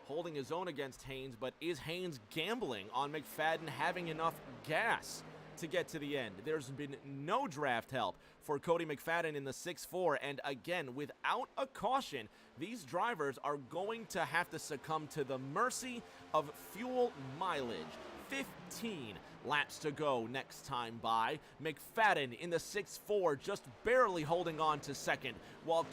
holding his own against Haynes, but is Haynes gambling on McFadden having enough gas to get to the end? There's been no draft help for Cody McFadden in the 6-4, and again, without a caution, these drivers are going to have to succumb to the mercy of fuel mileage. 15 laps to go next time by. McFadden in the 6-4, just barely holding on to second, while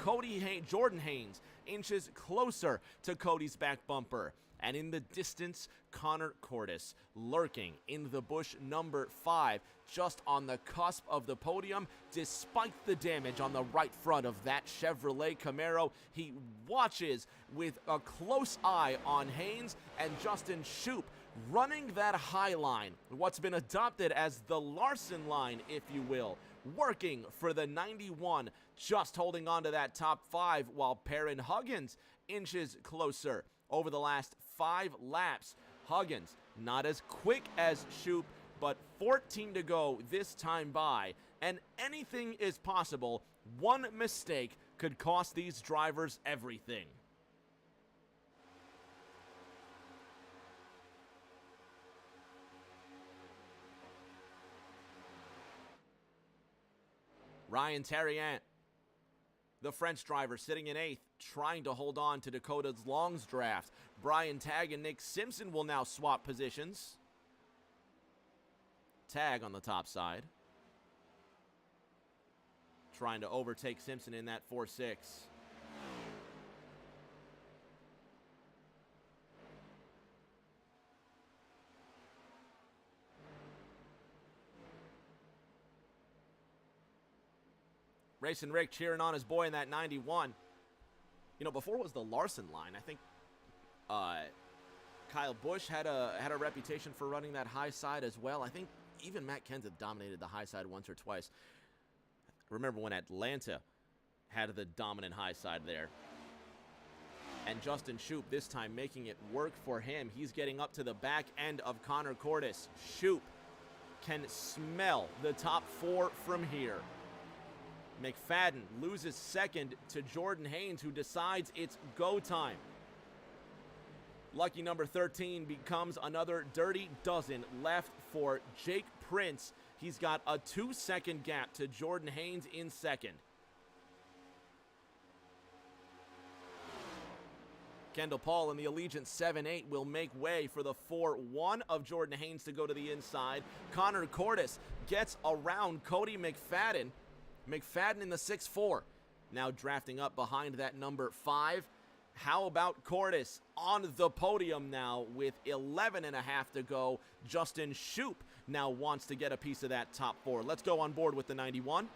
Jordan Haynes inches closer to Cody's back bumper. And in the distance, Connor Cordes lurking in the bush number 5, just on the cusp of the podium. Despite the damage on the right front of that Chevrolet Camaro, he watches with a close eye on Haynes and Justin Shoop running that high line, what's been adopted as the Larson line, if you will, working for the 91, just holding on to that top 5, while Perrin Huggins inches closer. Over the last 5 laps, Huggins not as quick as Shoop, but 14 to go this time by, and anything is possible. One mistake could cost these drivers everything. Ryan Terrien, the French driver, sitting in 8th, trying to hold on to Dakota Long's draft. Brian Tagg and Nick Simpson will now swap positions. Tagg on the top side, trying to overtake Simpson in that 4-6. Racing Rick cheering on his boy in that 91. You know, before it was the Larson line, I think Kyle Busch had a reputation for running that high side as well. I think even Matt Kenseth dominated the high side once or twice. Remember when Atlanta had the dominant high side there. And Justin Shoup this time making it work for him. He's getting up to the back end of Connor Cordes. Shoup can smell the top 4 from here. McFadden loses second to Jordan Haynes, who decides it's go time. Lucky number 13 becomes another dirty dozen left for Jake Prince. He's got a 2-second gap to Jordan Haynes in second. Kendall Paul in the Allegiant 7-8 will make way for the 4-1 of Jordan Haynes to go to the inside. Connor Cordes gets around Cody McFadden. McFadden in the 6-4. Now drafting up behind that number 5. How about Cordes on the podium now with 11.5 to go? Justin Shoup now wants to get a piece of that top 4. Let's go on board with the 91.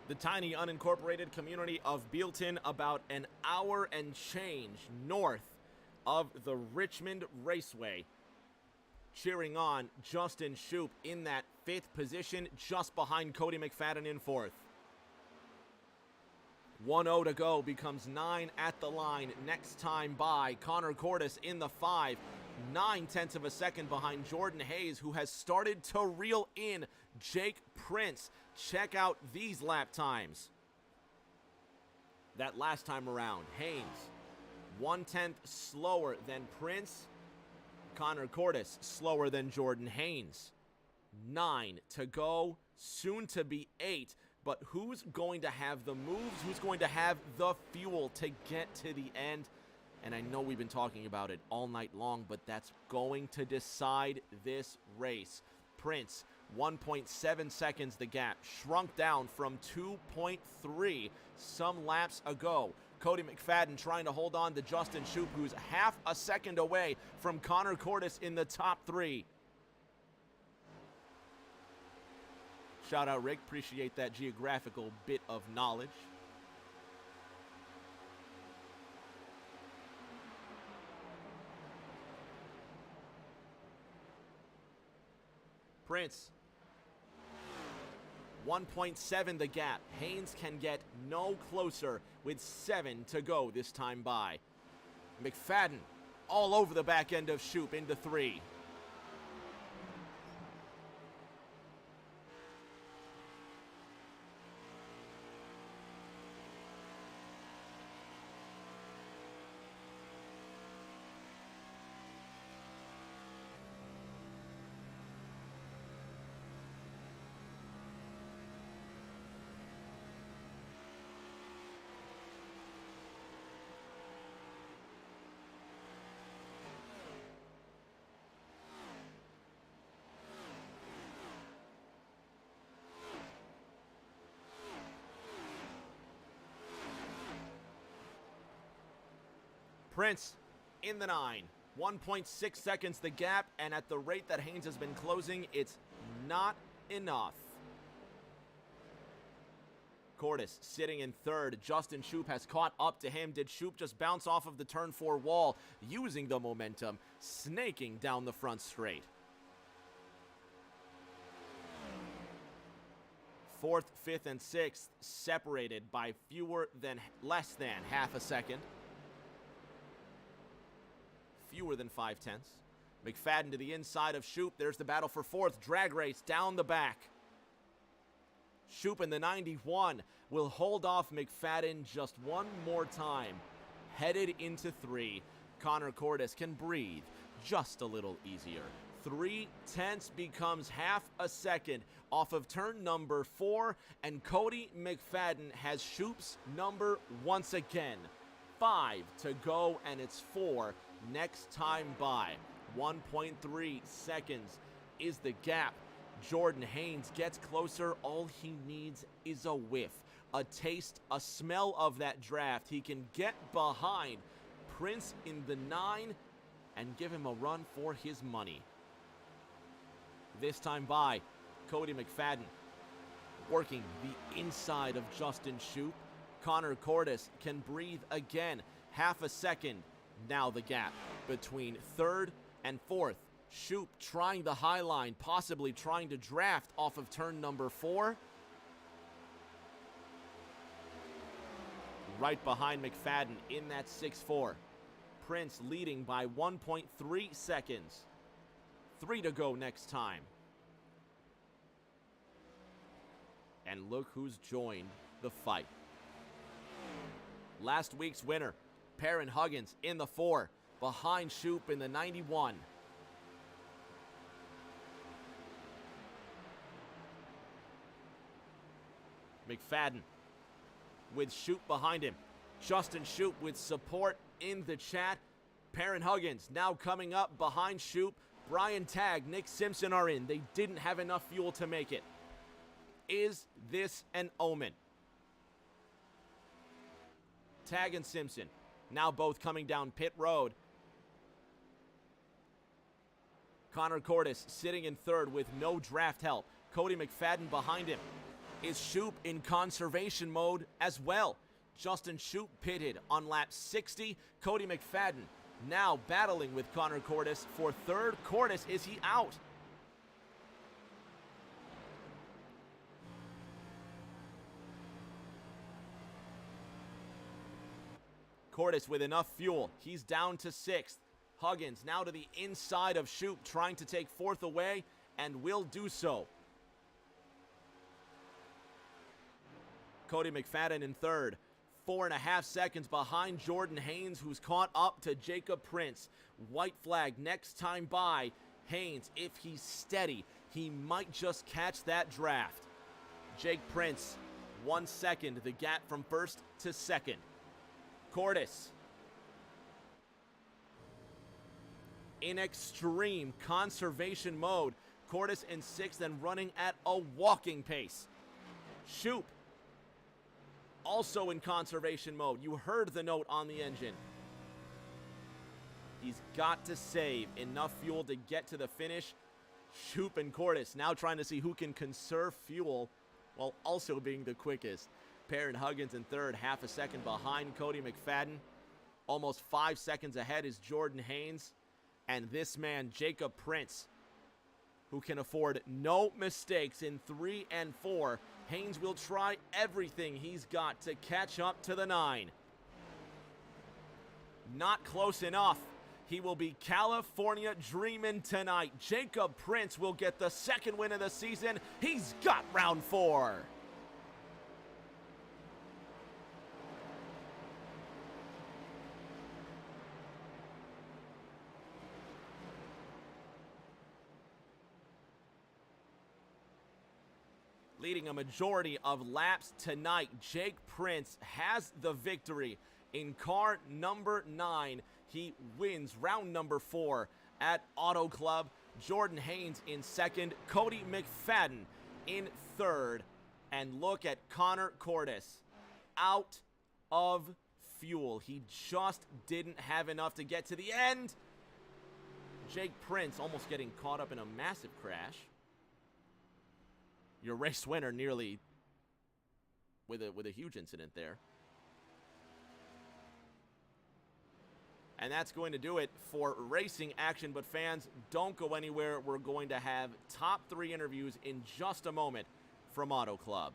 The tiny unincorporated community of Bealton, about an hour and change north of the Richmond Raceway. Cheering on Justin Shoup in that 5th position, just behind Cody McFadden in 4th. 1-0 to go, becomes 9 at the line next time by. Connor Cordes in the 5, 9/10 of a second behind Jordan Hayes, who has started to reel in Jake Prince. Check out these lap times. That last time around, Haynes 1/10 slower than Prince. Connor Cordes slower than Jordan Haynes. 9 to go, soon to be 8. But who's going to have the moves? Who's going to have the fuel to get to the end? And I know we've been talking about it all night long, but that's going to decide this race. Prince, 1.7 seconds the gap, shrunk down from 2.3 some laps ago. Cody McFadden trying to hold on to Justin Shoup, who's half a second away from Connor Cordes in the top 3. Shout out, Rick. Appreciate that geographical bit of knowledge. Prince, 1.7 the gap. Haynes can get no closer with 7 to go this time by. McFadden all over the back end of Shoup into 3. Prince in the 9, 1.6 seconds the gap, and at the rate that Haynes has been closing, it's not enough. Cordes sitting in 3rd. Justin Shoup has caught up to him. Did Shoup just bounce off of the turn 4 wall, using the momentum, snaking down the front straight? 4th, 5th, and 6th separated by less than half a second. fewer than 5/10. McFadden to the inside of Shoop. There's the battle for fourth. Drag race down the back. Shoop in the 91 will hold off McFadden just one more time. Headed into 3. Connor Cordes can breathe just a little easier. 3/10 becomes half a second off of turn number 4, and Cody McFadden has Shoop's number once again. 5 to go, and it's 4 next time by. 1.3 seconds is the gap. Jordan Haynes gets closer. All he needs is a whiff, a taste, a smell of that draft. He can get behind Prince in the 9 and give him a run for his money. This time by Cody McFadden, working the inside of Justin Shoop. Connor Cordes can breathe again. Half a second. Now the gap between 3rd and 4th. Shoop trying the high line, possibly trying to draft off of turn number 4. Right behind McFadden in that 6-4. Prince leading by 1.3 seconds. 3 to go next time. And look who's joined the fight. Last week's winner, Perrin Huggins in the 4, behind Shoop in the 91. McFadden with Shoop behind him. Justin Shoop with support in the chat. Perrin Huggins now coming up behind Shoop. Brian Tagg, Nick Simpson are in. They didn't have enough fuel to make it. Is this an omen? Tagg and Simpson now both coming down pit road. Connor Cordes sitting in 3rd with no draft help. Cody McFadden behind him. Is Shoop in conservation mode as well? Justin Shoop pitted on lap 60. Cody McFadden now battling with Connor Cordes for 3rd. Cordes, is he out? Cordes with enough fuel. He's down to 6th. Huggins now to the inside of Shoop, trying to take 4th away, and will do so. Cody McFadden in 3rd. 4.5 seconds behind Jordan Haynes, who's caught up to Jacob Prince. White flag next time by. Haynes, if he's steady, he might just catch that draft. Jake Prince, 1 second, the gap from 1st to 2nd. Cordes in extreme conservation mode. Cordes in 6th and running at a walking pace. Shoop also in conservation mode. You heard the note on the engine. He's got to save enough fuel to get to the finish. Shoop and Cordes now trying to see who can conserve fuel while also being the quickest. Perrin Huggins in 3rd, half a second behind Cody McFadden. Almost 5 seconds ahead is Jordan Haynes. And this man, Jacob Prince, who can afford no mistakes in 3 and 4. Haynes will try everything he's got to catch up to the 9. Not close enough. He will be California dreaming tonight. Jacob Prince will get the 2nd win of the season. He's got round 4. Leading a majority of laps tonight, Jake Prince has the victory in car number 9. He wins round number 4 at Auto Club. Jordan Haynes in 2nd, Cody McFadden in 3rd. And look at Connor Cordes, out of fuel. He just didn't have enough to get to the end. Jake Prince almost getting caught up in a massive crash. Your race winner nearly with a huge incident there. And that's going to do it for racing action. But fans, don't go anywhere. We're going to have top 3 interviews in just a moment from Auto Club.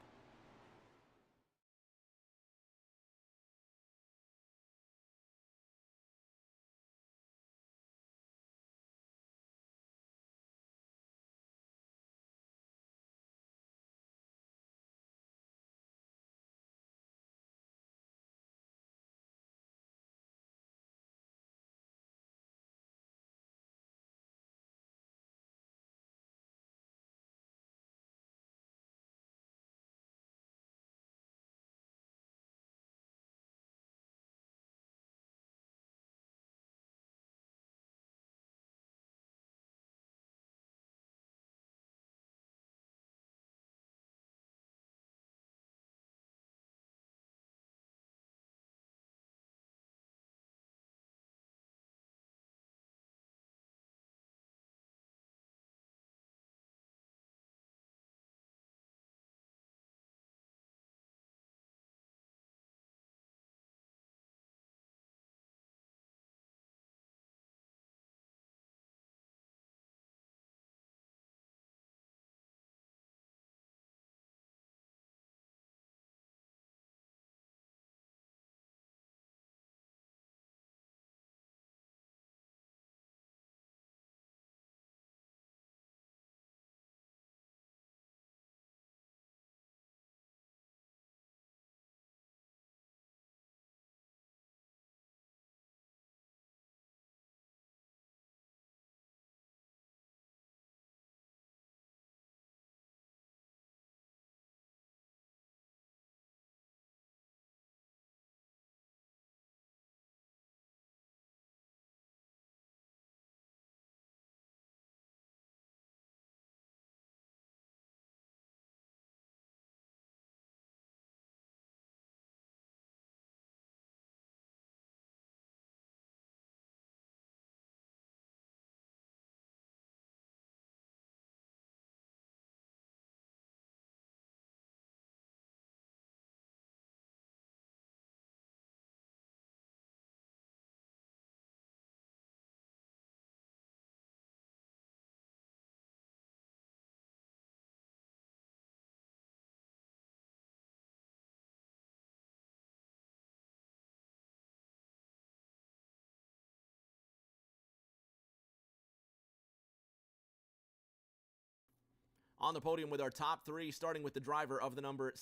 On the podium with our top three, starting with the driver of the number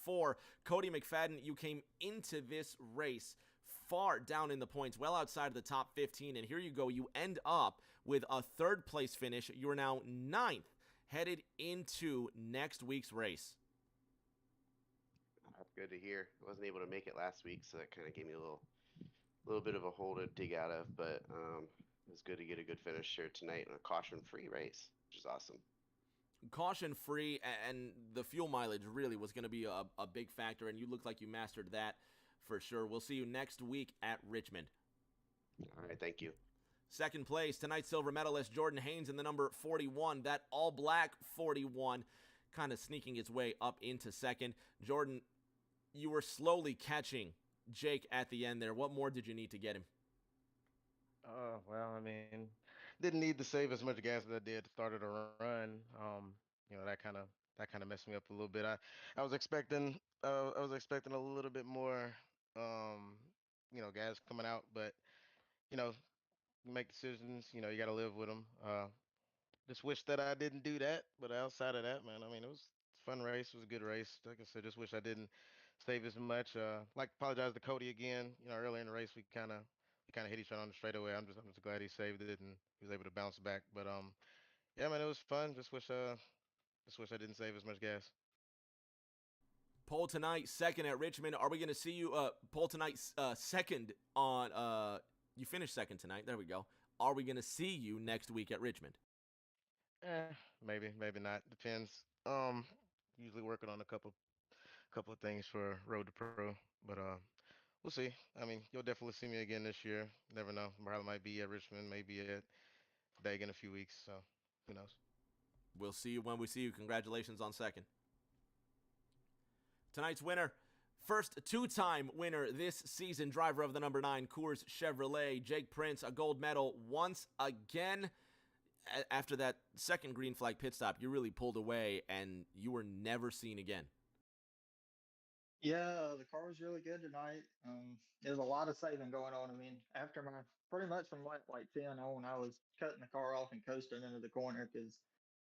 6-4, Cody McFadden. You came into this race far down in the points, well outside of the top 15, and here you go. You end up with a third place finish. You're now 9th, headed into next week's race. That's good to hear. I wasn't able to make it last week, so that kind of gave me a little bit of a hole to dig out of. But it was good to get a good finish here tonight on a caution-free race, which is awesome. Caution free, and the fuel mileage really was going to be a big factor, and you look like you mastered that for sure. We'll see you next week at Richmond. All right, thank you. Second place, tonight's silver medalist Jordan Haynes in the number 41, that all-black 41, kind of sneaking its way up into second. Jordan, you were slowly catching Jake at the end there. What more did you need to get him? Well, I mean, didn't need to save as much gas as I did to start of the run. That kind of messed me up a little bit. I was expecting a little bit more, um, gas coming out, but you know, you make decisions. You got to live with them. Just wish that I didn't do that. But outside of that, man, I mean, it was a fun race. It was a good race. Like I said, just wish I didn't save as much. Like apologize to Cody again. Earlier in the race we kind of hit each other on the straightaway. I'm just glad he saved it and he was able to bounce back. But yeah, man, it was fun. Just wish I didn't save as much gas. Pole tonight, second at Richmond. Are we going to see you pole tonight second on you finished second tonight. There we go. Are we going to see you next week at Richmond? Maybe not. Depends. Usually working on a couple of things for Road to Pro, but we'll see. I mean, you'll definitely see me again this year. Never know. Probably might be at Richmond, maybe at Deg in a few weeks. So who knows? We'll see you when we see you. Congratulations on second. Tonight's winner, first two-time winner this season, driver of the number 9 Coors Chevrolet, Jake Prince, a gold medal once again. After that second green flag pit stop, you really pulled away and you were never seen again. Yeah, the car was really good tonight. There's a lot of saving going on. I mean, after my pretty much from like 10 on, I was cutting the car off and coasting into the corner because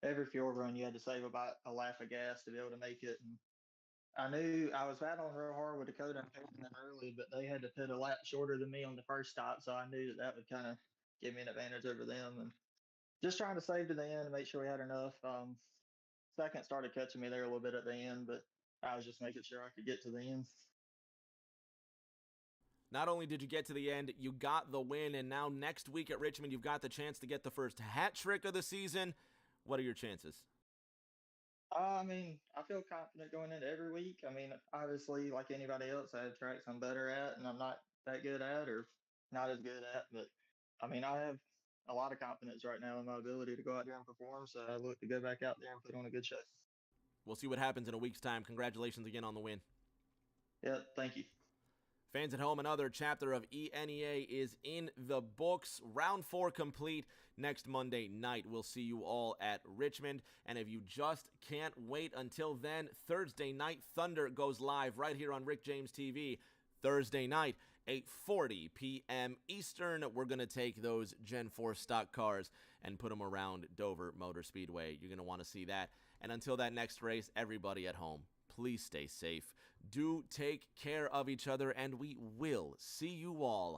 every fuel run you had to save about a lap of gas to be able to make it. And I knew I was battling real hard with Dakota and pitting them early, but they had to pit a lap shorter than me on the first stop, so I knew that that would kind of give me an advantage over them. And just trying to save to the end and make sure we had enough. Second started catching me there a little bit at the end, but I was just making sure I could get to the end. Not only did you get to the end, you got the win, and now next week at Richmond, you've got the chance to get the first hat trick of the season. What are your chances? I mean, I feel confident going into every week. I mean, obviously, like anybody else, I have tracks I'm better at and I'm not that good at or not as good at. But I mean, I have a lot of confidence right now in my ability to go out there and perform. So I look to go back out there and put on a good show. We'll see what happens in a week's time. Congratulations again on the win. Yeah, thank you. Fans at home, another chapter of ENEA is in the books. Round 4 complete next Monday night. We'll see you all at Richmond. And if you just can't wait until then, Thursday night Thunder goes live right here on Rick James TV. Thursday night, 8:40 p.m. Eastern. We're going to take those Gen 4 stock cars and put them around Dover Motor Speedway. You're going to want to see that. And until that next race, everybody at home, please stay safe. Do take care of each other, and we will see you all